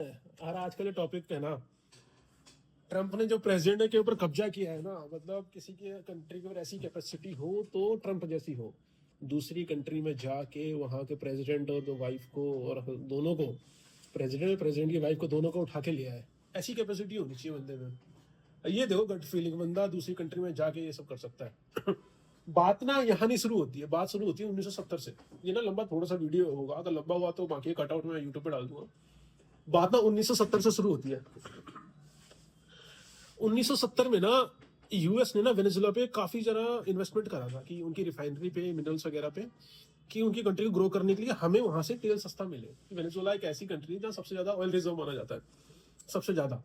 और आज का जो टॉपिक है ना, ट्रम्प ने जो प्रेसिडेंट के ऊपर कब्जा किया है ना, मतलब किसी के कंट्री के ऊपर ऐसी कैपेसिटी हो तो ट्रम्प जैसी हो, दूसरी कंट्री में जाके वहां के प्रेसिडेंट और दो वाइफ को और दोनों को, प्रेसिडेंट की वाइफ को दोनों को उठा के लिया है। ऐसी कैपेसिटी होनी चाहिए बंदे में। ये देखो गट फीलिंग, बंदा दूसरी कंट्री में जाके ये सब कर सकता है। बात ना यहाँ नहीं शुरू होती है, बात शुरू होती है 1970 से। ये ना लंबा थोड़ा सा वीडियो होगा, अगर लंबा हुआ तो बाकी कटआउट में यूट्यूब पे डाल दूंगा। बात ना 1970 से शुरू होती है। 1970 में ना यूएस ने ना वेनेजुला पे काफी जरा इन्वेस्टमेंट करा था कि उनकी रिफाइनरी पे, मिनरल्स वगैरह पे, कि उनकी कंट्री को ग्रो करने के लिए हमें वहां से तेल सस्ता मिले। वेनेजुला एक ऐसी कंट्री है जहाँ सबसे ज्यादा ऑयल रिजर्व माना जाता है, सबसे ज्यादा।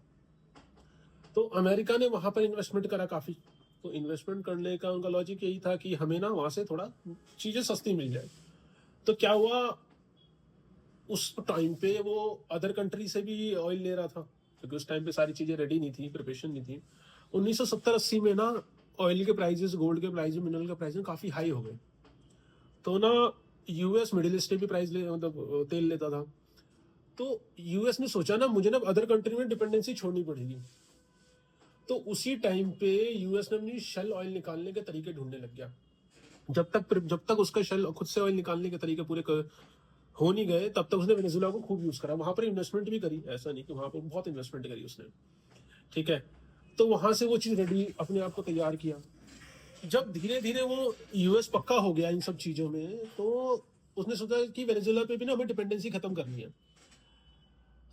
तो अमेरिका ने वहां पर इन्वेस्टमेंट करा काफी। तो इन्वेस्टमेंट करने का उनका लॉजिक यही था कि हमें ना वहां से थोड़ा चीजें सस्ती मिल जाए। तो क्या हुआ, उस टाइम पे वो अदर कंट्री से भी ऑयल ले रहा था, क्योंकि उस टाइम पे सारी चीजें रेडी नहीं थी, प्रिपरेशन नहीं थी। 1970-80 में ना ऑयल के प्राइजेस, गोल्ड के प्राइजेस, मिनरल के प्राइजेस काफी हाई हो गए। तो ना यूएस मिडिल ईस्ट भी प्राइस ले, मतलब तेल लेता था। तो यूएस ने सोचा ना मुझे ना अदर कंट्री में डिपेंडेंसी छोड़नी पड़ेगी। तो उसी टाइम पे यूएस ने अपनी शेल ऑयल निकालने के तरीके ढूंढने लग गया। जब तक उसका शेल खुद से ऑयल निकालने के तरीके पूरे हो नहीं गए, तब तक उसने वेनेजुला को खूब यूज करा। वहां पर इन्वेस्टमेंट भी करी, ऐसा नहीं कि वहां पर बहुत इन्वेस्टमेंट करी उसने। ठीक है, तो वहां से वो चीज रेडी अपने आप को तैयार किया। जब धीरे धीरे वो यूएस पक्का हो गया इन सब चीजों में, तो उसने सोचा कि वेनेजुला पे भी ना हमें डिपेंडेंसी खत्म करनी है।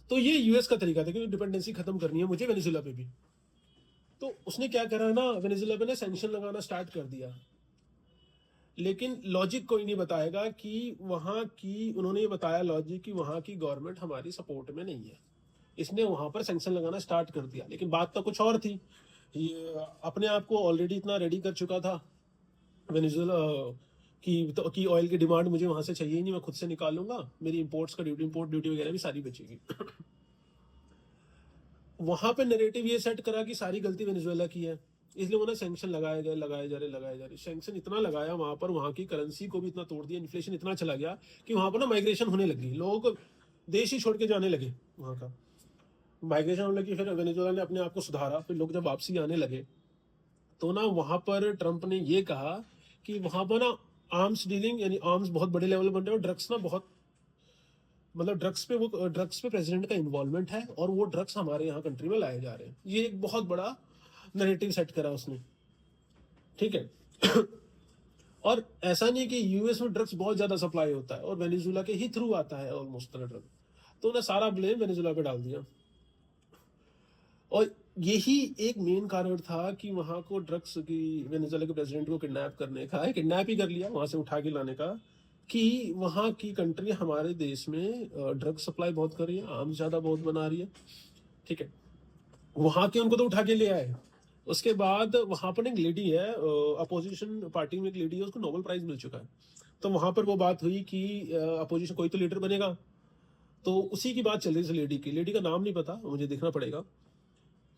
तो ये यूएस का तरीका था कि डिपेंडेंसी खत्म करनी है मुझे वेनेजुला पे भी। तो उसने क्या करा ना, वेनेजुला पे ना सैंक्शन लगाना स्टार्ट कर दिया। लेकिन लॉजिक कोई नहीं बताएगा कि वहां की, उन्होंने ये बताया लॉजिक कि वहां की गवर्नमेंट हमारी सपोर्ट में नहीं है, इसने वहां पर सैंक्शन लगाना स्टार्ट कर दिया। लेकिन बात तो कुछ और थी। ये अपने आप को ऑलरेडी इतना रेडी कर चुका था वेनेजुएला कि ऑयल की डिमांड मुझे वहां से चाहिए ही नहीं, मैं खुद से निकालूंगा, मेरी इंपोर्ट्स का ड्यूटी, इंपोर्ट ड्यूटी वगैरह भी सारी बचेगी। वहां पे नैरेटिव ये सेट करा कि सारी गलती वेनेजुएला की है, इसलिए वो ना सैंक्शन लगाए जा रहे। सैंक्शन इतना लगाया वहां पर, वहां की करेंसी को भी इतना तोड़ दिया, इन्फ्लेशन इतना चला गया कि वहां पर ना माइग्रेशन होने लगी, लोग देश ही छोड़ के जाने लगे। वहां का माइग्रेशन होने लगी, फिर वेनेजुएला ने अपने आप को सुधारा, फिर लोग जब वापसी आने लगे तो ना वहां पर ट्रंप ने ये कहा कि वहां पर ना आर्म्स डीलिंग, यानी आर्म्स बहुत बड़े लेवल पर बन रहे हैं, और ड्रग्स ना बहुत, मतलब ड्रग्स पे प्रेसिडेंट का इन्वॉल्वमेंट है, और वो ड्रग्स हमारे यहाँ कंट्री में लाए जा रहे हैं। ये एक बहुत बड़ा नैरेटिव सेट करा उसने। ठीक है। और ऐसा नहीं कि यूएस में ड्रग्स बहुत ज्यादा सप्लाई होता है और वेनेजुला के ही थ्रू आता है ऑलमोस्ट सारा ड्रग। तो उन्हें सारा ब्लेम वेनेजुला पे डाल दिया। और यही एक मेन कारण था कि वहां को ड्रग्स की, वेनेजुला के प्रेसिडेंट को किडनैप करने का, किडनैप ही कर लिया, वहां से उठा के लाने का, कि वहां की कंट्री हमारे देश में ड्रग सप्लाई बहुत कर रही है, आर्म्स ज्यादा बहुत बना रही है। ठीक है, वहां के उनको तो उठा के ले आए। उसके बाद वहां पर एक लेडी है, अपोजिशन पार्टी में एक लेडी है, उसको नोबेल प्राइज मिल चुका है। तो वहां पर वो बात हुई कि अपोजिशन कोई तो लीडर बनेगा। तो उसी की बात चल रही थी लेडी का नाम नहीं पता, मुझे देखना पड़ेगा।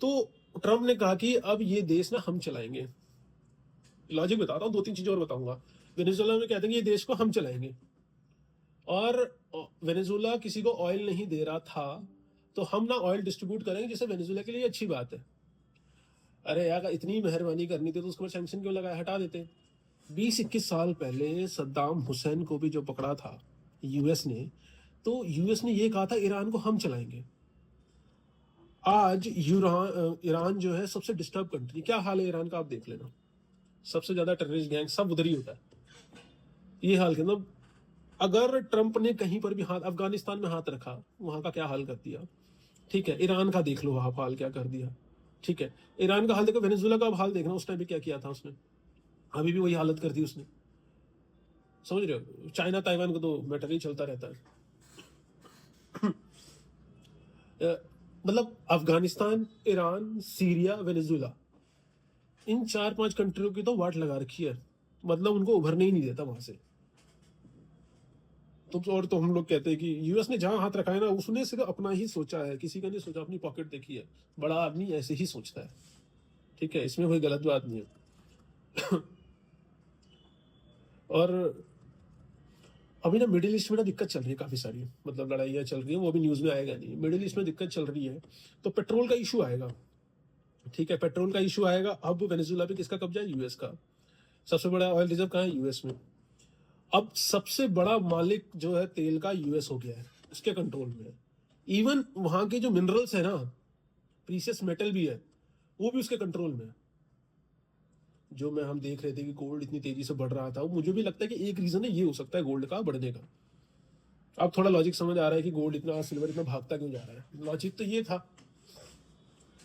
तो ट्रम्प ने कहा कि अब ये देश ना हम चलाएंगे। लॉजिक बताता हूँ, दो तीन चीजें और बताऊंगा। वेनेजुएला में कहते हैं कि ये देश को हम चलाएंगे, और वेनेजुएला किसी को ऑयल नहीं दे रहा था, तो हम ना ऑयल डिस्ट्रीब्यूट करेंगे, जिससे वेनेजुएला के लिए अच्छी बात है। अरे यार, इतनी मेहरबानी करनी थी तो उसके बाद सैंक्शन क्यों लगाया, हटा देते। 20-21 साल पहले सद्दाम हुसैन को भी जो पकड़ा था यूएस ने, तो यूएस ने ये कहा था ईरान को हम चलाएंगे। आज ईरान जो है सबसे डिस्टर्ब कंट्री, क्या हाल है ईरान का आप देख लेना। सबसे ज्यादा टेररिस्ट गैंग सब उधर ही होता है। ये हाल के मतलब, अगर ट्रंप ने कहीं पर भी हाथ, अफगानिस्तान में हाथ रखा, वहां का क्या हाल कर दिया। ठीक है, ईरान का देख लो वहां हाल क्या कर दिया। ठीक है, ईरान का हाल देखो, वेनेजुएला का अब हाल देखना, उस टाइम पे क्या किया था उसने, अभी भी वही हालत कर दी उसने। समझ रहे हो, चाइना ताइवान को तो मैटर ही चलता रहता है। मतलब अफगानिस्तान, ईरान, सीरिया, वेनेजुएला, इन 4-5 कंट्रियों की तो वाट लगा रखी है, मतलब उनको उभरने ही नहीं देता वहां से। और तो हम लोग कहते हैं कि यूएस ने जहां हाथ रखा है ना, उसने सिर्फ अपना ही सोचा है, किसी का नहीं सोचा, अपनी पॉकेट देखी है। बड़ा आदमी ऐसे ही सोचता है। ठीक है, इसमें कोई गलत बात नहीं है। और अभी ना मिडिल ईस्ट में ना दिक्कत चल रही है काफी सारी, मतलब लड़ाइयाँ चल रही है, वो अभी न्यूज में आएगा नहीं। मिडिल ईस्ट में दिक्कत चल रही है तो पेट्रोल का इशू आएगा। ठीक है, पेट्रोल का इशू आएगा। अब वेनेजुएला पे किसका कब्जा है? यूएस का। सबसे बड़ा ऑयल रिजर्व कहाँ है? यूएस में। अब सबसे बड़ा मालिक जो है तेल का यूएस हो गया है, उसके कंट्रोल में है। इवन वहां के जो मिनरल्स है ना, प्रीशियस मेटल भी है, वो भी उसके कंट्रोल में है। जो मैं हम देख रहे थे कि गोल्ड इतनी तेजी से बढ़ रहा था, वो मुझे भी लगता है कि एक रीजन है ये हो सकता है गोल्ड का बढ़ने का। अब थोड़ा लॉजिक समझ आ रहा है कि गोल्ड इतना, सिल्वर इतना भागता क्यों जा रहा है। लॉजिक तो ये था।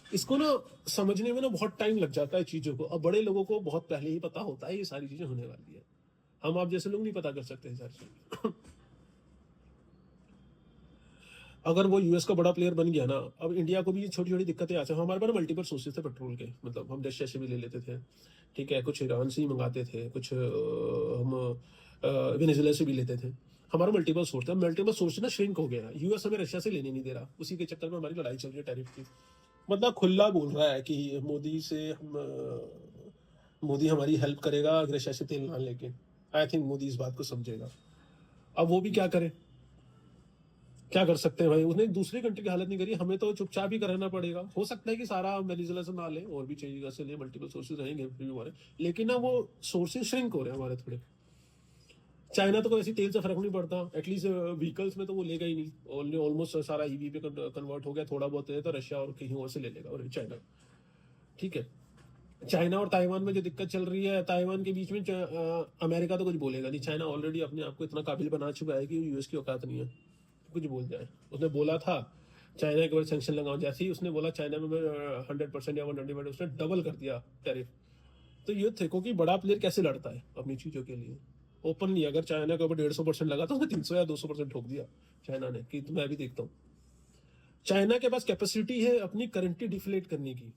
इसको ना समझने में ना बहुत टाइम लग जाता है चीजों को। अब बड़े लोगों को बहुत पहले ही पता होता है ये सारी चीजें होने वाली है। हम आप जैसे लोग नहीं पता कर सकते सारी चीजें। अगर वो यूएस का बड़ा प्लेयर बन गया ना, अब इंडिया को भी छोटी छोटी दिक्कतें आ सकती। हमारे पास मल्टीपल सोर्सेज थे पेट्रोल के, मतलब हम रशिया से भी ले लेते थे, ठीक है, कुछ ईरान से ही मंगाते थे, कुछ हम वेनेजुएला से भी लेते थे। हमारा मल्टीपल सोर्स था। मल्टीपल सोर्स ना श्रिंक हो गया। यूएस हमें रशिया से लेने नहीं दे रहा, उसी के चक्कर में हमारी लड़ाई चल रही है टैरिफ की। मतलब खुला बोल रहा है कि मोदी से हम मोदी हमारी हेल्प करेगा रशिया से तेल ना लेके। आई थिंक मोदी इस बात को समझेगा। अब वो भी क्या करे, क्या कर सकते हैं भाई। उसने दूसरी कंट्री की हालत नहीं करी, हमें तो चुपचाप ही कराना पड़ेगा। हो सकता है कि सारा वेनेजुएला से ना ले, और भी चाहिए जगह से ले, मल्टीपल सोर्सेज रहेंगे फिर भी हमारे, लेकिन ना वो सोर्सेज श्रिंक हो रहे हैं हमारे थोड़े। चाइना तो कोई ऐसी तेल से फर्क नहीं पड़ता, एटलीस्ट व्हीकल्स में तो वो लेगा ही नहीं। ऑलमोस्ट सारा ईवी पे कन्वर्ट हो गया, थोड़ा बहुत है तो रशिया और कहीं और से ले लेगा, और चाइना। ठीक है, चाइना और ताइवान में जो दिक्कत चल रही है, ताइवान के बीच में अमेरिका तो कुछ बोलेगा नहीं। चाइना ऑलरेडी अपने आप को इतना काबिल बना चुका है कि यूएस की औकात नहीं है कुछ बोल जाए। उसने बोला था चाइना के ऊपर सेंक्शन लगाओ, जैसे ही उसने बोला चाइना में 100% या 120%, उसने डबल कर दिया टैरिफ। तो ये देखो कि बड़ा प्लेयर कैसे लड़ता है अपनी चीजों के लिए ओपनली। अगर चाइना के ऊपर 150% लगा तो उसने 300 या 200% ठोक दिया चाइना ने, कि मैं भी देखता हूँ। चाइना के पास कैपेसिटी है अपनी करेंसी डिफ्लेट करने की,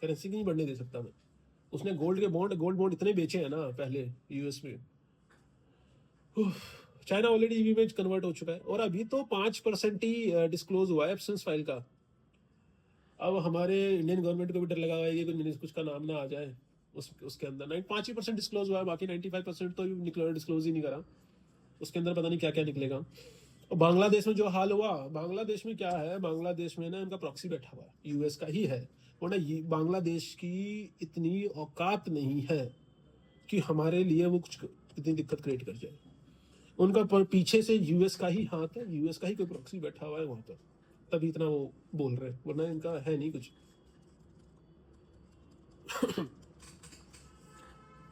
करेंसी नहीं बढ़ने दे सकता मैं। उसने गोल्ड बॉन्ड इतने बेचे हैं ना पहले यूएस में। चाइना ऑलरेडी ईवी में कन्वर्ट हो चुका है, और अभी तो 5% ही डिस्क्लोज हुआ है एब्सेंस फाइल का। अब हमारे इंडियन गवर्नमेंट को भी डर लगा हुआ है कि कुछ का नाम ना आ जाए उसके अंदर। 5% डिस्क्लोज हुआ है, बाकी 95% तो डिस्क्लोज ही नहीं करा। उसके अंदर पता नहीं क्या क्या निकलेगा। और बांग्लादेश में जो हाल हुआ, बांग्लादेश में क्या है, बांग्लादेश में ना इनका प्रॉक्सी बैठा हुआ है, यूएस का ही है। वरना बांग्लादेश की इतनी औकात नहीं है कि हमारे लिए वो कुछ इतनी दिक्कत क्रिएट कर जाए। उनका पीछे से यूएस का ही हाथ है, यूएस का ही कोई प्रॉक्सी बैठा हुआ है वहां पर, तभी इतना वो बोल रहे हैं, वरना इनका है नहीं कुछ।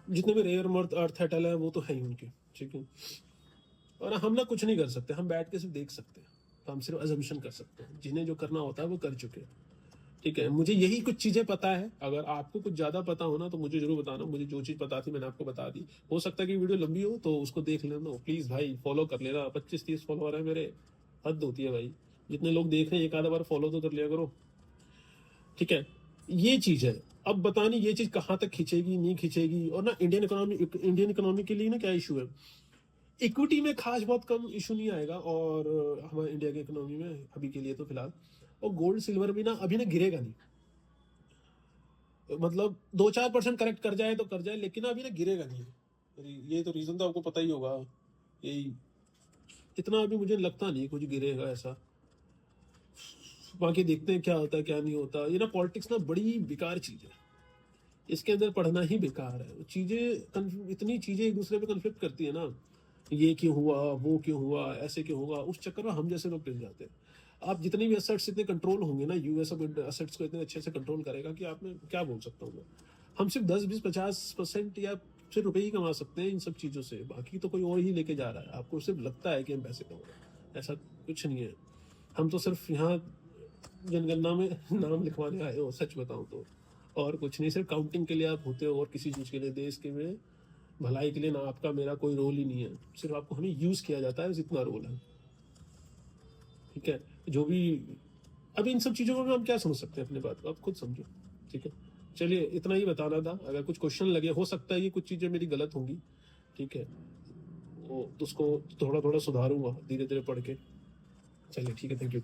जितने भी रेयर अर्थ एटल है वो तो है ही उनके, ठीक है। और हम ना कुछ नहीं कर सकते, हम बैठ के सिर्फ देख सकते हैं। तो हम सिर्फ अजम्पशन कर सकते हैं, जिन्हें जो करना होता है वो कर चुके हैं। ठीक है, मुझे यही कुछ चीजें पता है। अगर आपको कुछ ज्यादा पता हो ना तो मुझे जरूर बताना। मुझे जो चीज पता थी मैंने आपको बता दी। हो सकता है कि वीडियो लंबी हो तो उसको देख लेना प्लीज भाई, फॉलो कर लेना। 25-30 फॉलोअर है मेरे, हद होती है भाई। जितने लोग देख रहे हैं एक आधा बार फॉलो तो कर लिया करो। ठीक है, ये चीज है। अब बतानी ये चीज कहाँ तक खींचेगी नहीं खींचेगी। और ना इंडियन इकोनॉमी के लिए ना क्या इशू है, इक्विटी में खास बहुत कम इशू नहीं आएगा, और हमारे इंडिया की इकोनॉमी में अभी के लिए तो फिलहाल। और गोल्ड सिल्वर भी ना अभी ना गिरेगा नहीं, मतलब 2-4% करेक्ट कर जाए तो कर जाए, लेकिन अभी ना गिरेगा नहीं। ये तो रीजन तो आपको पता ही होगा। यही इतना अभी मुझे लगता नहीं कुछ गिरेगा ऐसा। बाकी देखते हैं क्या होता है क्या नहीं होता। ये ना पॉलिटिक्स ना बड़ी बेकार चीज है, इसके अंदर पढ़ना ही बेकार है। चीजें इतनी चीजें एक दूसरे पे कन्फ्लिक्ट करती है ना, ये क्यों हुआ, वो क्यों हुआ, ऐसे क्यों हुआ, उस चक्कर में हम जैसे लोग पिस जाते हैं। आप जितनी भी असेट्स इतने कंट्रोल होंगे ना, यूएस अब असेट्स को इतने अच्छे से कंट्रोल करेगा कि आप में क्या बोल सकता हूँ मैं। हम सिर्फ 10-20-50% या सिर्फ रुपए ही कमा सकते हैं इन सब चीज़ों से, बाकी तो कोई और ही लेके जा रहा है। आपको सिर्फ लगता है कि हम पैसे कमा रहे हैं, ऐसा कुछ नहीं है। हम तो सिर्फ यहाँ जनगणना में नाम लिखवाने आए हो, सच बताऊँ तो, और कुछ नहीं। सिर्फ काउंटिंग के लिए आप होते हो, और किसी चीज़ के लिए, देश के में भलाई के लिए ना आपका मेरा कोई रोल ही नहीं है। सिर्फ आपको हमें यूज़ किया जाता है, जितना रोल है। ठीक है, जो भी अब इन सब चीज़ों में हम क्या समझ सकते हैं अपने बात को, आप खुद समझो। ठीक है, चलिए इतना ही बताना था। अगर कुछ क्वेश्चन लगे, हो सकता है ये कुछ चीज़ें मेरी गलत होंगी, ठीक है, वो तो उसको थोड़ा थोड़ा सुधारूंगा धीरे धीरे पढ़ के। चलिए ठीक है, थैंक यू।